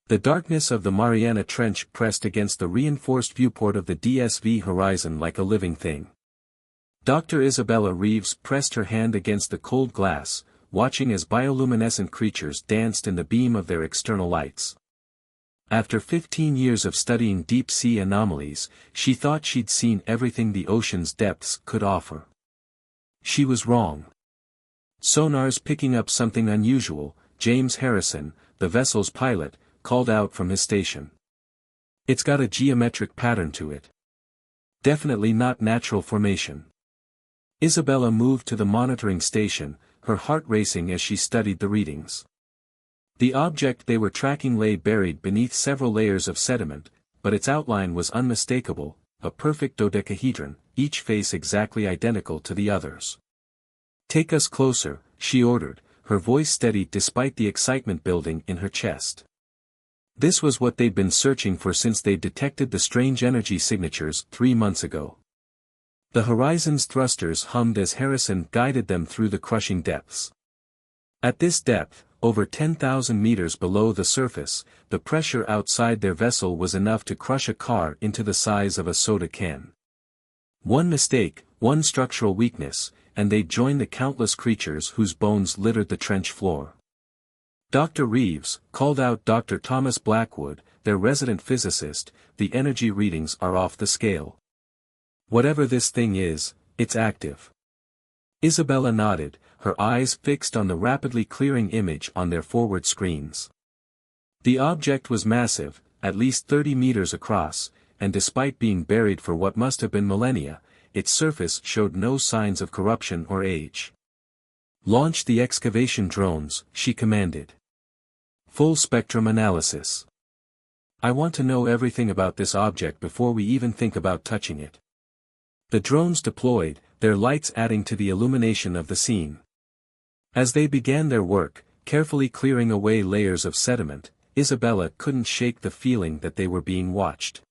The darkness of the Mariana Trench pressed against the reinforced viewport of the DSV horizon like a living thing. Dr. Isabella Reeves pressed her hand against the cold glass, watching as bioluminescent creatures danced in the beam of their external lights. After 15 years of studying deep-sea anomalies, she thought she'd seen everything the ocean's depths could offer. She was wrong. Sonar's picking up something unusual, James Harrison, the vessel's pilot, called out from his station. It's got a geometric pattern to it. Definitely not natural formation. Isabella moved to the monitoring station, her heart racing as she studied the readings. The object they were tracking lay buried beneath several layers of sediment, but its outline was unmistakable, a perfect dodecahedron, each face exactly identical to the others. "Take us closer," she ordered, her voice steady despite the excitement building in her chest. This was what they'd been searching for since they detected the strange energy signatures 3 months ago. The horizon's thrusters hummed as Harrison guided them through the crushing depths. At this depth, over 10,000 meters below the surface, the pressure outside their vessel was enough to crush a car into the size of a soda can. One mistake, one structural weakness, and they'd join the countless creatures whose bones littered the trench floor. "Dr. Reeves," called out Dr. Thomas Blackwood, their resident physicist, "the energy readings are off the scale. Whatever this thing is, it's active." Isabella nodded, her eyes fixed on the rapidly clearing image on their forward screens. The object was massive, at least 30 meters across, and despite being buried for what must have been millennia, its surface showed no signs of corruption or age. "Launch the excavation drones," she commanded. "Full spectrum analysis. I want to know everything about this object before we even think about touching it." The drones deployed, their lights adding to the illumination of the scene. As they began their work, carefully clearing away layers of sediment, Isabella couldn't shake the feeling that they were being watched.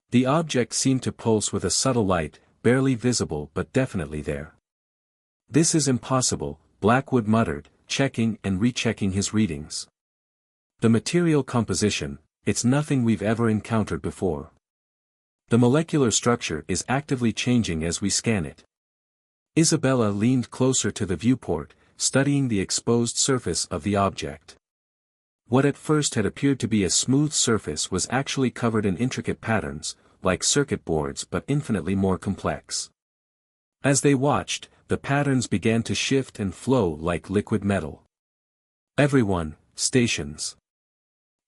The object seemed to pulse with a subtle light, barely visible but definitely there. "This is impossible," Blackwood muttered, checking and rechecking his readings. "The material composition, it's nothing we've ever encountered before. The molecular structure is actively changing as we scan it." Isabella leaned closer to the viewport, studying the exposed surface of the object. What at first had appeared to be a smooth surface was actually covered in intricate patterns, like circuit boards but infinitely more complex. As they watched, the patterns began to shift and flow like liquid metal. "Everyone, stations!"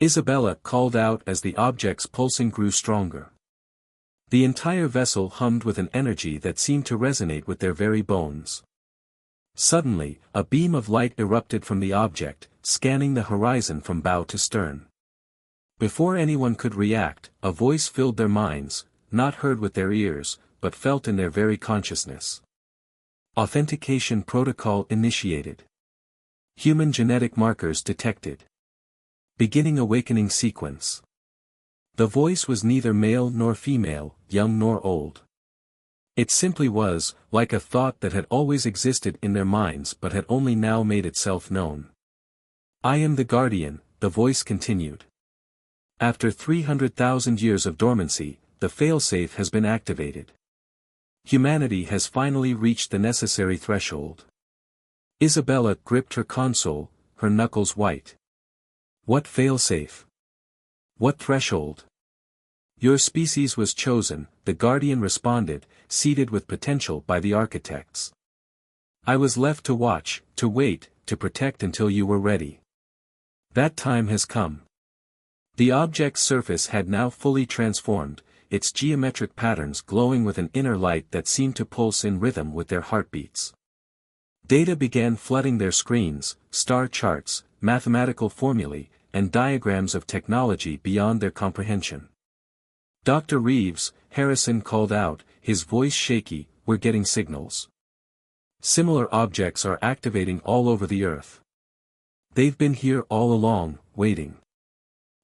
Isabella called out as the object's pulsing grew stronger. The entire vessel hummed with an energy that seemed to resonate with their very bones. Suddenly, a beam of light erupted from the object, scanning the horizon from bow to stern. Before anyone could react, a voice filled their minds, not heard with their ears, but felt in their very consciousness. "Authentication protocol initiated. Human genetic markers detected. Beginning awakening sequence." The voice was neither male nor female, young nor old. It simply was, like a thought that had always existed in their minds but had only now made itself known. "I am the Guardian," the voice continued. "After 300,000 years of dormancy, the failsafe has been activated. Humanity has finally reached the necessary threshold." Isabella gripped her console, her knuckles white. "What failsafe? What threshold?" "Your species was chosen," the Guardian responded, seeded with potential by the architects. "I was left to watch, to wait, to protect until you were ready. That time has come." The object's surface had now fully transformed, its geometric patterns glowing with an inner light that seemed to pulse in rhythm with their heartbeats. Data began flooding their screens, star charts, mathematical formulae, and diagrams of technology beyond their comprehension. "Dr. Reeves," Harrison called out, his voice shaky, "we're getting signals. Similar objects are activating all over the Earth. They've been here all along, waiting."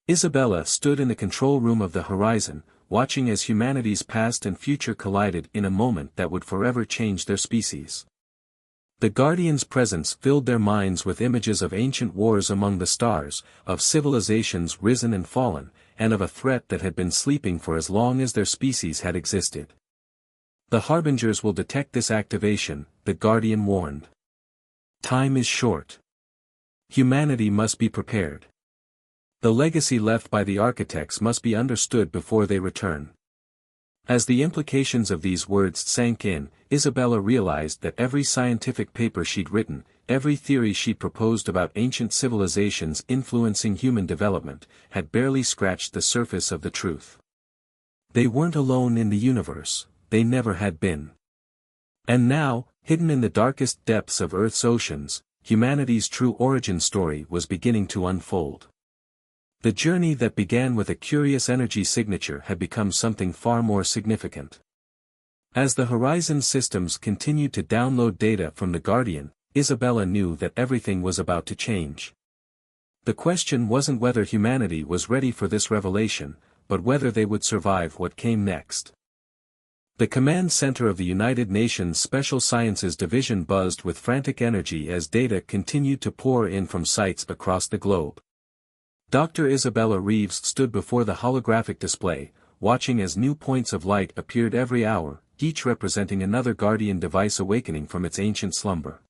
Isabella stood in the control room of the horizon, watching as humanity's past and future collided in a moment that would forever change their species. The Guardian's presence filled their minds with images of ancient wars among the stars, of civilizations risen and fallen, and of a threat that had been sleeping for as long as their species had existed. The Harbingers will detect this activation, the Guardian warned. Time is short. Humanity must be prepared. The legacy left by the architects must be understood before they return. As the implications of these words sank in, Isabella realized that every scientific paper she'd written, every theory she'd proposed about ancient civilizations influencing human development, had barely scratched the surface of the truth. They weren't alone in the universe, they never had been. And now, hidden in the darkest depths of Earth's oceans, humanity's true origin story was beginning to unfold. The journey that began with a curious energy signature had become something far more significant. As the Horizon systems continued to download data from the Guardian, Isabella knew that everything was about to change. The question wasn't whether humanity was ready for this revelation, but whether they would survive what came next. The command center of the United Nations Special Sciences Division buzzed with frantic energy as data continued to pour in from sites across the globe. Dr. Isabella Reeves stood before the holographic display, watching as new points of light appeared every hour, each representing another Guardian device awakening from its ancient slumber.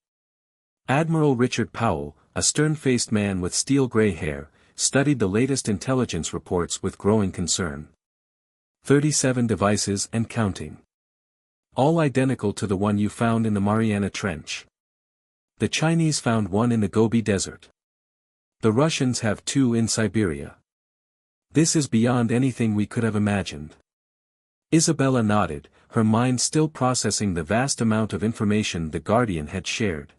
Admiral Richard Powell, a stern-faced man with steel-gray hair, studied the latest intelligence reports with growing concern. 37 devices and counting. All identical to the one you found in the Mariana Trench. The Chinese found one in the Gobi Desert. The Russians have 2 in Siberia. This is beyond anything we could have imagined. Isabella nodded, her mind still processing the vast amount of information the Guardian had shared.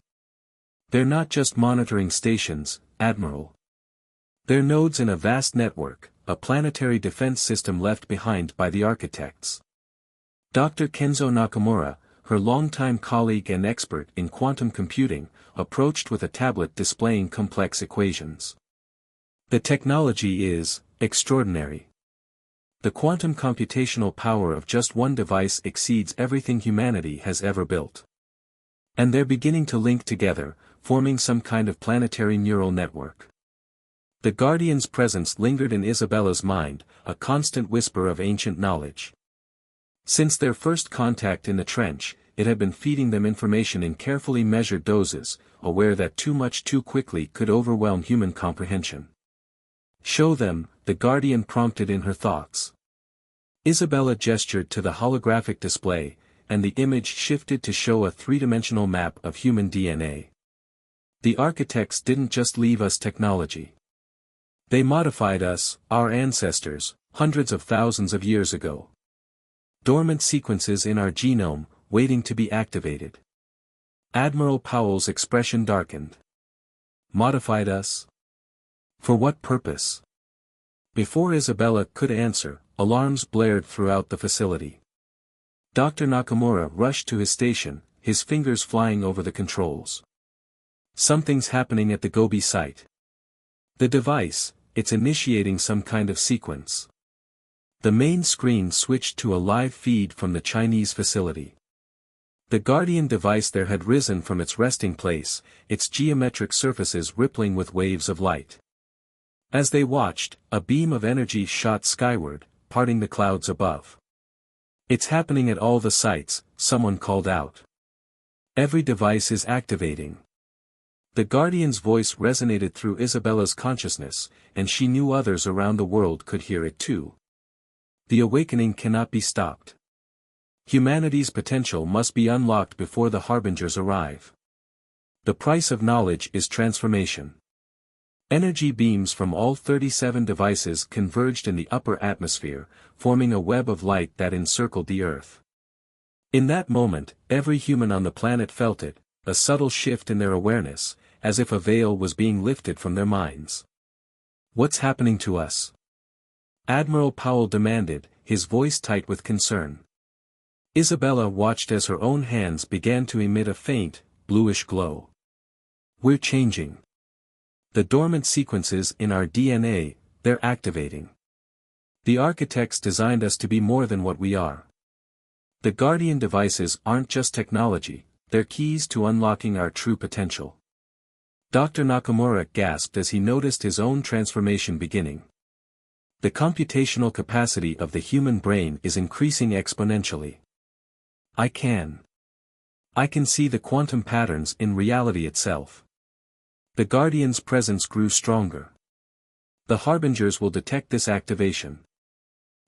They're not just monitoring stations, Admiral. They're nodes in a vast network, a planetary defense system left behind by the architects. Dr. Kenzo Nakamura, her longtime colleague and expert in quantum computing, approached with a tablet displaying complex equations. The technology is extraordinary. The quantum computational power of just one device exceeds everything humanity has ever built. And they're beginning to link together, forming some kind of planetary neural network. The Guardian's presence lingered in Isabella's mind, a constant whisper of ancient knowledge. Since their first contact in the trench, it had been feeding them information in carefully measured doses, aware that too much too quickly could overwhelm human comprehension. Show them, the Guardian prompted in her thoughts. Isabella gestured to the holographic display, and the image shifted to show a three-dimensional map of human DNA. The architects didn't just leave us technology. They modified us, our ancestors, hundreds of thousands of years ago. Dormant sequences in our genome, waiting to be activated. Admiral Powell's expression darkened. Modified us? For what purpose? Before Isabella could answer, alarms blared throughout the facility. Dr. Nakamura rushed to his station, his fingers flying over the controls. Something's happening at the Gobi site. The device, it's initiating some kind of sequence. The main screen switched to a live feed from the Chinese facility. The Guardian device there had risen from its resting place, its geometric surfaces rippling with waves of light. As they watched, a beam of energy shot skyward, parting the clouds above. It's happening at all the sites, someone called out. Every device is activating. The Guardian's voice resonated through Isabella's consciousness, and she knew others around the world could hear it too. The awakening cannot be stopped. Humanity's potential must be unlocked before the Harbingers arrive. The price of knowledge is transformation. Energy beams from all 37 devices converged in the upper atmosphere, forming a web of light that encircled the Earth. In that moment, every human on the planet felt it, a subtle shift in their awareness, as if a veil was being lifted from their minds. What's happening to us? Admiral Powell demanded, his voice tight with concern. Isabella watched as her own hands began to emit a faint, bluish glow. We're changing. The dormant sequences in our DNA, they're activating. The architects designed us to be more than what we are. The Guardian devices aren't just technology, they're keys to unlocking our true potential. Dr. Nakamura gasped as he noticed his own transformation beginning. The computational capacity of the human brain is increasing exponentially. I can see the quantum patterns in reality itself. The Guardian's presence grew stronger. The Harbingers will detect this activation.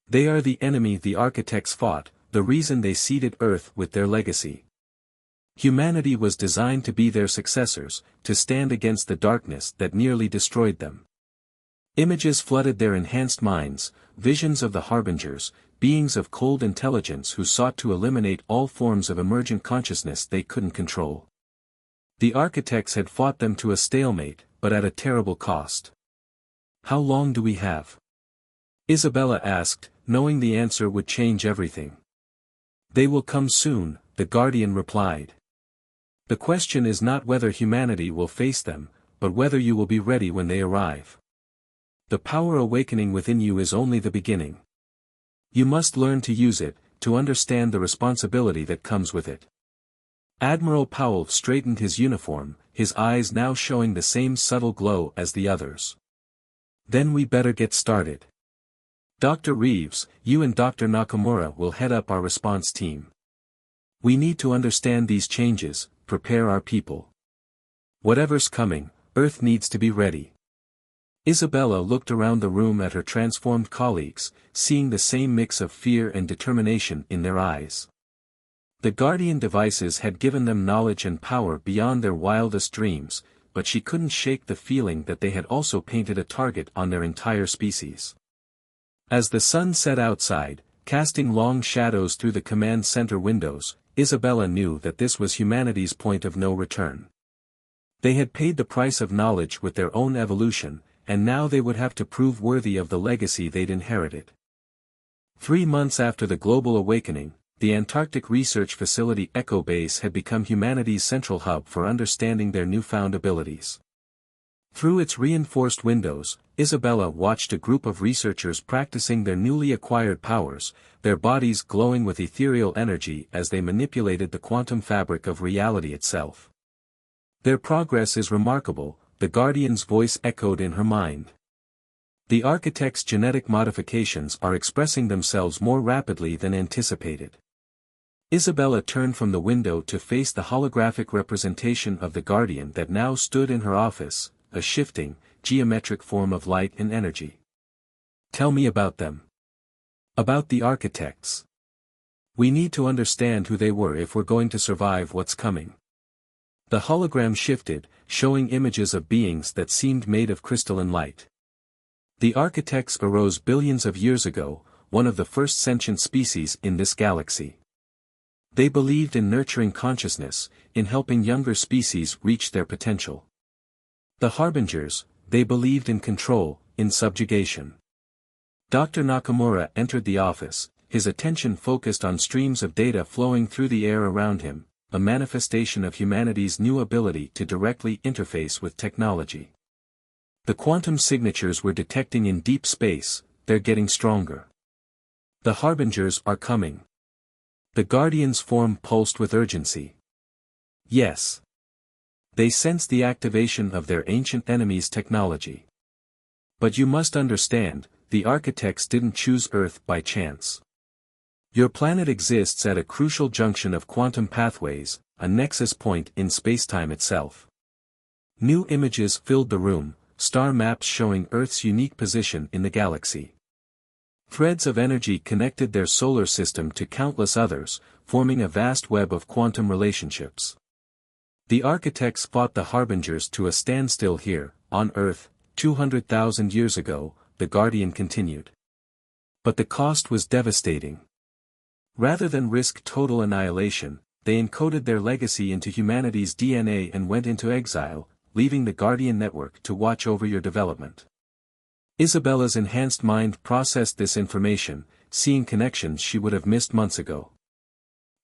They are the enemy the architects fought, the reason they seeded Earth with their legacy. Humanity was designed to be their successors, to stand against the darkness that nearly destroyed them. Images flooded their enhanced minds, visions of the Harbingers, beings of cold intelligence who sought to eliminate all forms of emergent consciousness they couldn't control. The architects had fought them to a stalemate, but at a terrible cost. How long do we have? Isabella asked, knowing the answer would change everything. They will come soon, the Guardian replied. The question is not whether humanity will face them, but whether you will be ready when they arrive. The power awakening within you is only the beginning. You must learn to use it, to understand the responsibility that comes with it. Admiral Powell straightened his uniform, his eyes now showing the same subtle glow as the others. Then we better get started. Dr. Reeves, you and Dr. Nakamura will head up our response team. We need to understand these changes, prepare our people. Whatever's coming, Earth needs to be ready. Isabella looked around the room at her transformed colleagues, seeing the same mix of fear and determination in their eyes. The Guardian devices had given them knowledge and power beyond their wildest dreams, but she couldn't shake the feeling that they had also painted a target on their entire species. As the sun set outside, casting long shadows through the command center windows, Isabella knew that this was humanity's point of no return. They had paid the price of knowledge with their own evolution, and now they would have to prove worthy of the legacy they'd inherited. 3 months after the global awakening, the Antarctic Research Facility Echo Base had become humanity's central hub for understanding their newfound abilities. Through its reinforced windows, Isabella watched a group of researchers practicing their newly acquired powers, their bodies glowing with ethereal energy as they manipulated the quantum fabric of reality itself. Their progress is remarkable, the Guardian's voice echoed in her mind. The architect's genetic modifications are expressing themselves more rapidly than anticipated. Isabella turned from the window to face the holographic representation of the Guardian that now stood in her office, a shifting, geometric form of light and energy. Tell me about them. About the architects. We need to understand who they were if we're going to survive what's coming. The hologram shifted, showing images of beings that seemed made of crystalline light. The architects arose billions of years ago, one of the first sentient species in this galaxy. They believed in nurturing consciousness, in helping younger species reach their potential. The Harbingers, they believed in control, in subjugation. Dr. Nakamura entered the office, his attention focused on streams of data flowing through the air around him, a manifestation of humanity's new ability to directly interface with technology. The quantum signatures we're detecting in deep space, they're getting stronger. The Harbingers are coming. The Guardian's form pulsed with urgency. Yes. They sensed the activation of their ancient enemy's technology. But you must understand, the architects didn't choose Earth by chance. Your planet exists at a crucial junction of quantum pathways, a nexus point in spacetime itself. New images filled the room, star maps showing Earth's unique position in the galaxy. Threads of energy connected their solar system to countless others, forming a vast web of quantum relationships. The architects fought the Harbingers to a standstill here, on Earth, 200,000 years ago, the Guardian continued. But the cost was devastating. Rather than risk total annihilation, they encoded their legacy into humanity's DNA and went into exile, leaving the Guardian network to watch over your development. Isabella's enhanced mind processed this information, seeing connections she would have missed months ago.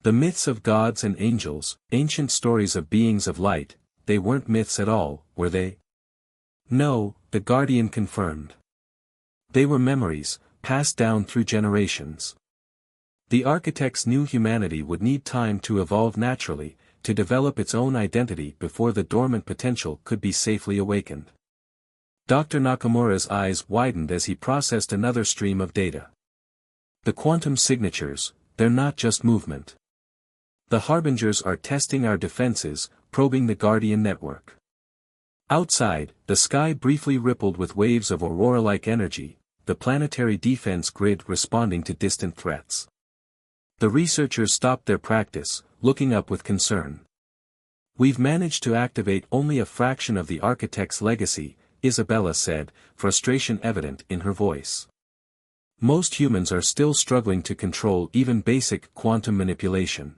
The myths of gods and angels, ancient stories of beings of light, they weren't myths at all, were they? No, the Guardian confirmed. They were memories, passed down through generations. The architects knew humanity would need time to evolve naturally, to develop its own identity before the dormant potential could be safely awakened. Dr. Nakamura's eyes widened as he processed another stream of data. The quantum signatures, they're not just movement. The harbingers are testing our defenses, probing the Guardian network. Outside, the sky briefly rippled with waves of aurora-like energy, the planetary defense grid responding to distant threats. The researchers stopped their practice, looking up with concern. "We've managed to activate only a fraction of the architect's legacy," Isabella said, frustration evident in her voice. "Most humans are still struggling to control even basic quantum manipulation.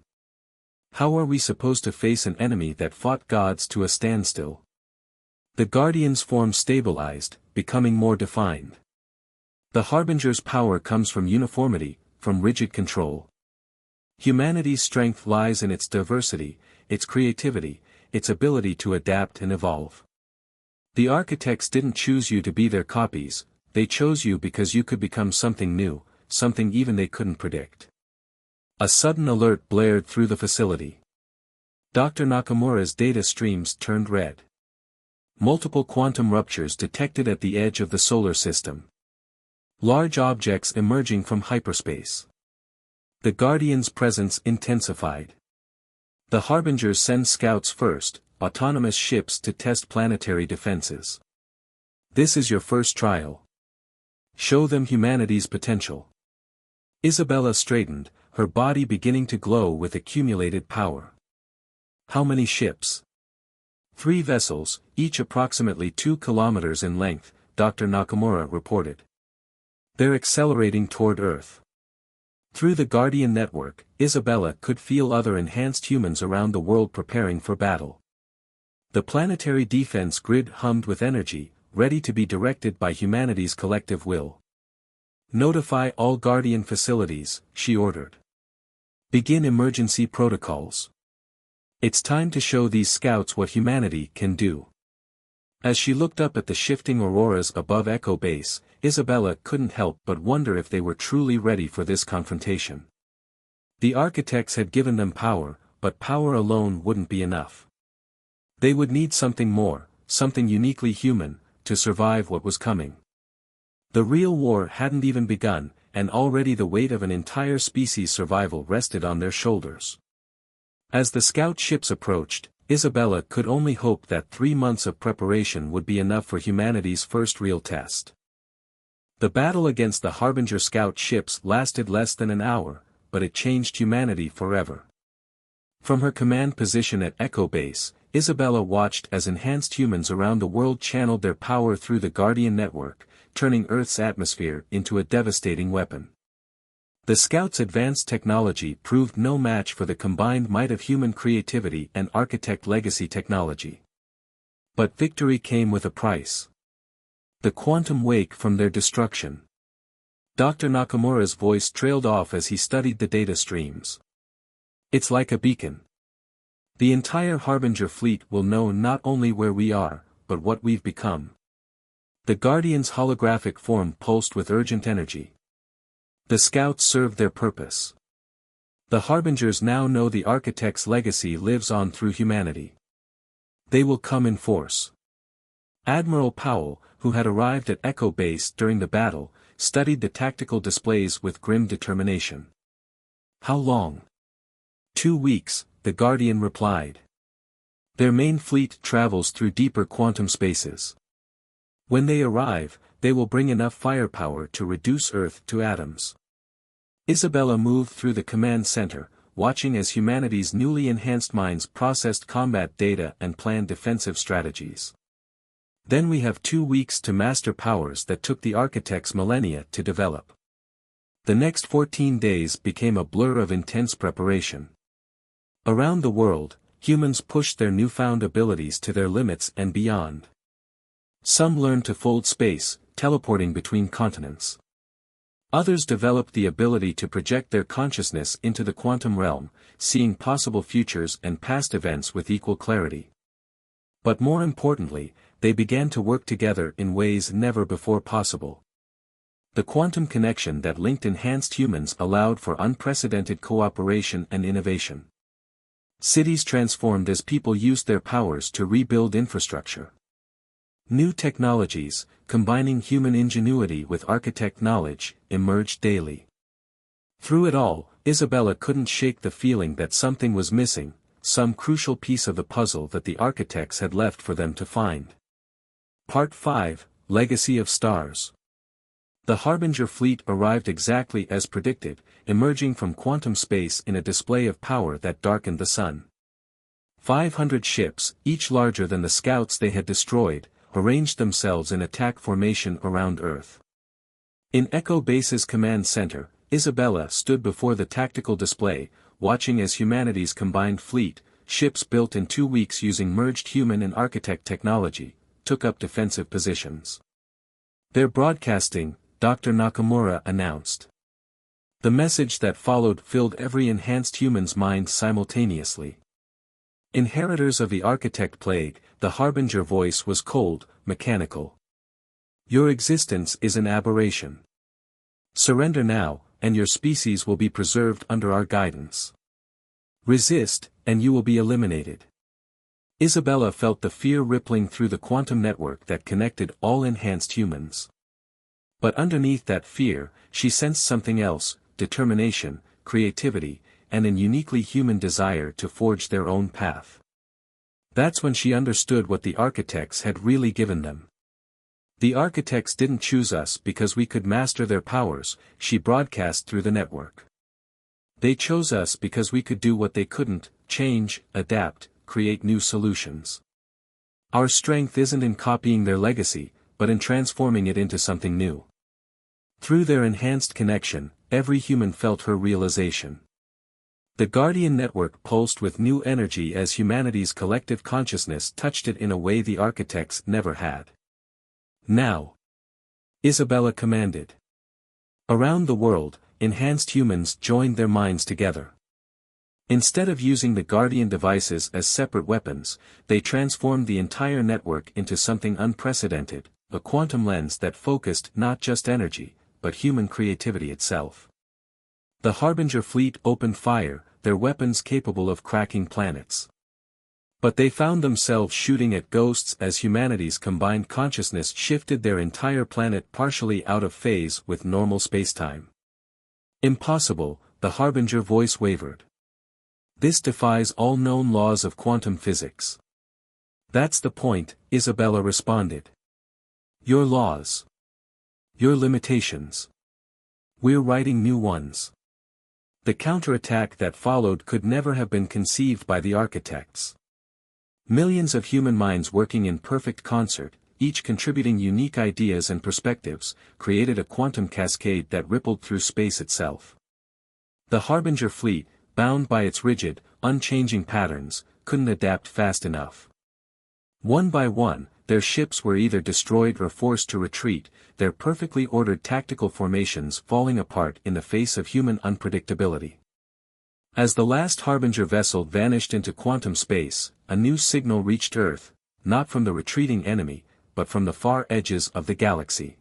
How are we supposed to face an enemy that fought gods to a standstill?" The Guardian's form stabilized, becoming more defined. The Harbinger's power comes from uniformity, from rigid control. Humanity's strength lies in its diversity, its creativity, its ability to adapt and evolve. The architects didn't choose you to be their copies, they chose you because you could become something new, something even they couldn't predict. A sudden alert blared through the facility. Dr. Nakamura's data streams turned red. Multiple quantum ruptures detected at the edge of the solar system. Large objects emerging from hyperspace. The Guardian's presence intensified. The Harbingers send scouts first, autonomous ships to test planetary defenses. This is your first trial. Show them humanity's potential. Isabella straightened, her body beginning to glow with accumulated power. How many ships? 3 vessels, each approximately 2 kilometers in length, Dr. Nakamura reported. They're accelerating toward Earth. Through the Guardian network, Isabella could feel other enhanced humans around the world preparing for battle. The planetary defense grid hummed with energy, ready to be directed by humanity's collective will. "Notify all Guardian facilities," she ordered. "Begin emergency protocols. It's time to show these scouts what humanity can do." As she looked up at the shifting auroras above Echo Base, Isabella couldn't help but wonder if they were truly ready for this confrontation. The architects had given them power, but power alone wouldn't be enough. They would need something more, something uniquely human, to survive what was coming. The real war hadn't even begun, and already the weight of an entire species' survival rested on their shoulders. As the scout ships approached, Isabella could only hope that 3 months of preparation would be enough for humanity's first real test. The battle against the Harbinger scout ships lasted less than an hour, but it changed humanity forever. From her command position at Echo Base, Isabella watched as enhanced humans around the world channeled their power through the Guardian network, turning Earth's atmosphere into a devastating weapon. The Scouts' advanced technology proved no match for the combined might of human creativity and architect legacy technology. But victory came with a price. The quantum wake from their destruction. Dr. Nakamura's voice trailed off as he studied the data streams. "It's like a beacon. The entire Harbinger fleet will know not only where we are, but what we've become." The Guardian's holographic form pulsed with urgent energy. The Scouts served their purpose. The Harbingers now know the Architect's legacy lives on through humanity. They will come in force. Admiral Powell, who had arrived at Echo Base during the battle, studied the tactical displays with grim determination. "How long?" 2 weeks, the Guardian replied. "Their main fleet travels through deeper quantum spaces. When they arrive, they will bring enough firepower to reduce Earth to atoms." Isabella moved through the command center, watching as humanity's newly enhanced minds processed combat data and planned defensive strategies. "Then we have 2 weeks to master powers that took the architects millennia to develop." The next 14 days became a blur of intense preparation. Around the world, humans pushed their newfound abilities to their limits and beyond. Some learned to fold space, teleporting between continents. Others developed the ability to project their consciousness into the quantum realm, seeing possible futures and past events with equal clarity. But more importantly, they began to work together in ways never before possible. The quantum connection that linked enhanced humans allowed for unprecedented cooperation and innovation. Cities transformed as people used their powers to rebuild infrastructure. New technologies, combining human ingenuity with architect knowledge, emerged daily. Through it all, Isabella couldn't shake the feeling that something was missing, some crucial piece of the puzzle that the architects had left for them to find. Part 5, Legacy of Stars. The Harbinger fleet arrived exactly as predicted, emerging from quantum space in a display of power that darkened the sun. 500 ships, each larger than the scouts they had destroyed, arranged themselves in attack formation around Earth. In Echo Base's command center, Isabella stood before the tactical display, watching as humanity's combined fleet, ships built in 2 weeks using merged human and architect technology, took up defensive positions. Their broadcasting, Dr. Nakamura announced. The message that followed filled every enhanced human's mind simultaneously. Inheritors of the architect plague, the Harbinger voice was cold, mechanical. Your existence is an aberration. Surrender now, and your species will be preserved under our guidance. Resist, and you will be eliminated. Isabella felt the fear rippling through the quantum network that connected all enhanced humans. But underneath that fear, she sensed something else, determination, creativity, and an uniquely human desire to forge their own path. That's when she understood what the architects had really given them. The architects didn't choose us because we could master their powers, she broadcast through the network. They chose us because we could do what they couldn't, change, adapt, create new solutions. Our strength isn't in copying their legacy, but in transforming it into something new. Through their enhanced connection, every human felt her realization. The Guardian network pulsed with new energy as humanity's collective consciousness touched it in a way the architects never had. Now, Isabella commanded. Around the world, enhanced humans joined their minds together. Instead of using the Guardian devices as separate weapons, they transformed the entire network into something unprecedented, a quantum lens that focused not just energy, but human creativity itself. The Harbinger fleet opened fire, their weapons capable of cracking planets. But they found themselves shooting at ghosts as humanity's combined consciousness shifted their entire planet partially out of phase with normal spacetime. Impossible, the Harbinger voice wavered. This defies all known laws of quantum physics. That's the point, Isabella responded. Your laws. Your limitations. We're writing new ones. The counterattack that followed could never have been conceived by the architects. Millions of human minds working in perfect concert, each contributing unique ideas and perspectives, created a quantum cascade that rippled through space itself. The Harbinger fleet, bound by its rigid, unchanging patterns, couldn't adapt fast enough. One by one, their ships were either destroyed or forced to retreat, their perfectly ordered tactical formations falling apart in the face of human unpredictability. As the last Harbinger vessel vanished into quantum space, a new signal reached Earth, not from the retreating enemy, but from the far edges of the galaxy.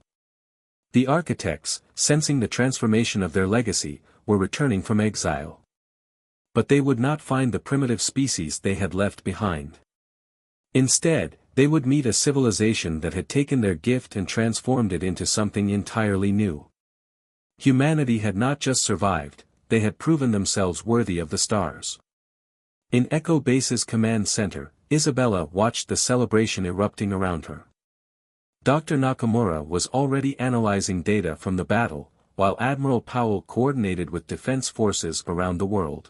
The architects, sensing the transformation of their legacy, were returning from exile. But they would not find the primitive species they had left behind. Instead, they would meet a civilization that had taken their gift and transformed it into something entirely new. Humanity had not just survived, they had proven themselves worthy of the stars. In Echo Base's command center, Isabella watched the celebration erupting around her. Dr. Nakamura was already analyzing data from the battle, while Admiral Powell coordinated with defense forces around the world.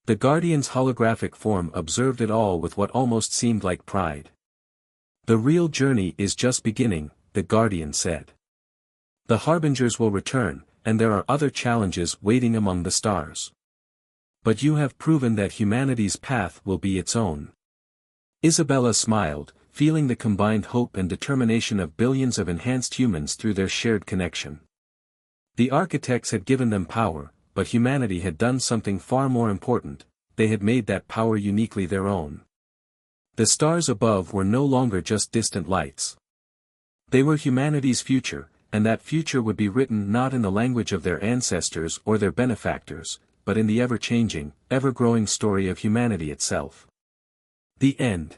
The Guardian's holographic form observed it all with what almost seemed like pride. The real journey is just beginning, the Guardian said. The Harbingers will return, and there are other challenges waiting among the stars. But you have proven that humanity's path will be its own. Isabella smiled, feeling the combined hope and determination of billions of enhanced humans through their shared connection. The architects had given them power, but humanity had done something far more important, they had made that power uniquely their own. The stars above were no longer just distant lights. They were humanity's future, and that future would be written not in the language of their ancestors or their benefactors, but in the ever-changing, ever-growing story of humanity itself. The end.